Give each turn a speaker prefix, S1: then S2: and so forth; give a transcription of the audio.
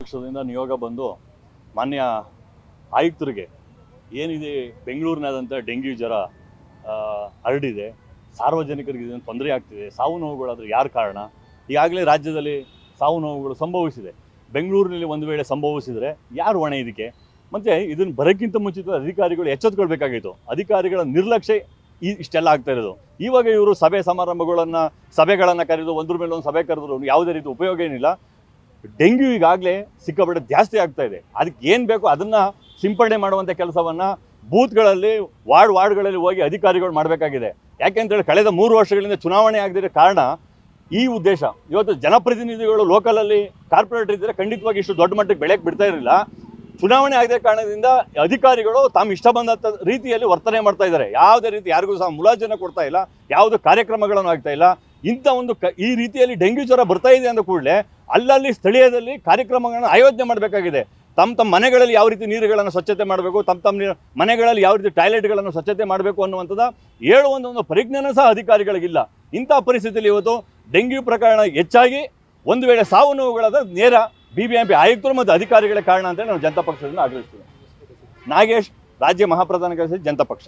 S1: ಪಕ್ಷದಿಂದ ನಿಯೋಗ ಬಂದು ಮಾನ್ಯ ಆಯುಕ್ತರಿಗೆ ಏನಿದೆ ಬೆಂಗಳೂರಿನಾದಂಥ ಡೆಂಗ್ಯೂ ಜ್ವರ ಹರಡಿದೆ, ಸಾರ್ವಜನಿಕರಿಗೆ ಇದನ್ನು ತೊಂದರೆ ಆಗ್ತಿದೆ, ಸಾವು ನೋವುಗಳಾದರೆ ಯಾರು ಕಾರಣ? ಈಗಾಗಲೇ ರಾಜ್ಯದಲ್ಲಿ ಸಾವು ನೋವುಗಳು ಸಂಭವಿಸಿದೆ. ಬೆಂಗಳೂರಿನಲ್ಲಿ ಒಂದು ವೇಳೆ ಸಂಭವಿಸಿದರೆ ಯಾರು ಹೊಣೆ ಇದಕ್ಕೆ? ಮತ್ತು ಇದನ್ನು ಬರೋಕ್ಕಿಂತ ಮುಂಚಿತ ಅಧಿಕಾರಿಗಳು ಎಚ್ಚೆತ್ತುಕೊಳ್ಬೇಕಾಗಿತ್ತು. ಅಧಿಕಾರಿಗಳ ನಿರ್ಲಕ್ಷ್ಯ ಇಷ್ಟೆಲ್ಲ ಆಗ್ತಾ ಇರೋದು. ಇವಾಗ ಇವರು ಸಭೆಗಳನ್ನು ಕರೆದು ಒಂದ್ರ ಮೇಲೆ ಒಂದು ಸಭೆ ಕರೆದ್ರು ಯಾವುದೇ ರೀತಿ ಉಪಯೋಗ ಏನಿಲ್ಲ. ಡೆಂಗ್ಯೂ ಈಗಾಗಲೇ ಸಿಕ್ಕಾಪಟ್ಟೆ ಜಾಸ್ತಿ ಆಗ್ತಾ ಇದೆ. ಅದಕ್ಕೆ ಏನು ಬೇಕೋ ಅದನ್ನು ಸಿಂಪಡಣೆ ಮಾಡುವಂಥ ಕೆಲಸವನ್ನು ಬೂತ್ಗಳಲ್ಲಿ ವಾರ್ಡ್ಗಳಲ್ಲಿ ಹೋಗಿ ಅಧಿಕಾರಿಗಳು ಮಾಡಬೇಕಾಗಿದೆ. ಯಾಕೆಂತೇಳಿ ಕಳೆದ 3 ವರ್ಷಗಳಿಂದ ಚುನಾವಣೆ ಆಗದಿರೋ ಕಾರಣ ಈ ಉದ್ದೇಶ. ಇವತ್ತು ಜನಪ್ರತಿನಿಧಿಗಳು ಲೋಕಲಲ್ಲಿ ಕಾರ್ಪೊರೇಟರ್ ಇದ್ದರೆ ಖಂಡಿತವಾಗಿ ಇಷ್ಟು ದೊಡ್ಡ ಮಟ್ಟಕ್ಕೆ ಬೆಳೆಯಕ್ಕೆ ಬಿಡ್ತಾ ಇರಲಿಲ್ಲ. ಚುನಾವಣೆ ಆಗದ ಕಾರಣದಿಂದ ಅಧಿಕಾರಿಗಳು ತಾವು ಇಷ್ಟ ಬಂದಂಥ ರೀತಿಯಲ್ಲಿ ವರ್ತನೆ ಮಾಡ್ತಾ ಇದ್ದಾರೆ. ಯಾವುದೇ ರೀತಿ ಯಾರಿಗೂ ಸಹ ಮುಲಾಜನ್ನು ಕೊಡ್ತಾ ಇಲ್ಲ, ಯಾವುದೇ ಕಾರ್ಯಕ್ರಮಗಳನ್ನು ಆಗ್ತಾ ಇಲ್ಲ. ಇಂಥ ಒಂದು ಈ ರೀತಿಯಲ್ಲಿ ಡೆಂಗ್ಯೂ ಜ್ವರ ಬರ್ತಾ ಇದೆ ಅಂದ ಕೂಡಲೇ ಅಲ್ಲಲ್ಲಿ ಸ್ಥಳೀಯದಲ್ಲಿ ಕಾರ್ಯಕ್ರಮಗಳನ್ನು ಆಯೋಜನೆ ಮಾಡಬೇಕಾಗಿದೆ. ತಮ್ಮ ಮನೆಗಳಲ್ಲಿ ಯಾವ ರೀತಿ ನೀರುಗಳನ್ನು ಸ್ವಚ್ಛತೆ ಮಾಡಬೇಕು, ತಮ್ಮ ಮನೆಗಳಲ್ಲಿ ಯಾವ ರೀತಿ ಟಾಯ್ಲೆಟ್ಗಳನ್ನು ಸ್ವಚ್ಛತೆ ಮಾಡಬೇಕು ಅನ್ನುವಂಥದ್ದು ಹೇಳುವಂಥ ಒಂದು ಪರಿಜ್ಞಾನ ಸಹ ಅಧಿಕಾರಿಗಳಿಗಿಲ್ಲ. ಇಂಥ ಪರಿಸ್ಥಿತಿಯಲ್ಲಿ ಇವತ್ತು ಡೆಂಗ್ಯೂ ಪ್ರಕರಣ ಹೆಚ್ಚಾಗಿ ಒಂದು ವೇಳೆ ಸಾವು ನೋವುಗಳಾದ ನೇರ BBMP ಆಯುಕ್ತರು ಮತ್ತು ಅಧಿಕಾರಿಗಳ ಕಾರಣ ಅಂತೇಳಿ ನಾವು ಜನತಾ ಪಕ್ಷದಿಂದ ಆಗ್ರಹಿಸ್ತೀವಿ. ನಾಗೇಶ್, ರಾಜ್ಯ ಮಹಾಪ್ರಧಾನ ಕಾರ್ಯದರ್ಶಿ, ಜನತಾ ಪಕ್ಷ.